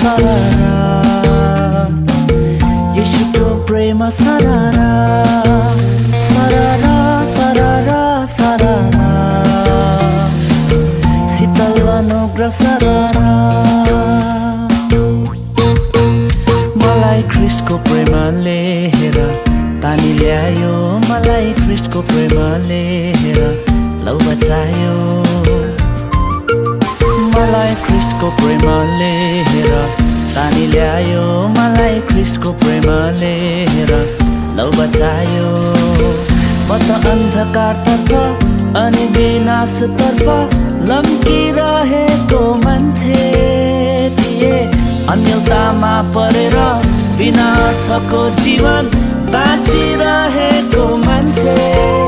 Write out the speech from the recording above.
sarara Yeshuko prema sarara Sarara, sarara, sarara Sital anugrah sarara Malai Kristko premale hera Tani ल्यायो मलाई Kristko premale hera लौ बचायो मलाई Kristko premale hera Tani ल्यायो मलाई Kristko premale hera लौ बचायो म त अन्धकारतर्फ अनि विनाशतर्फ लम्किरहेको मान्छे थिए अन्यलतामा परेर बिना अर्थको जीवन बाँचिरहेको मान्छे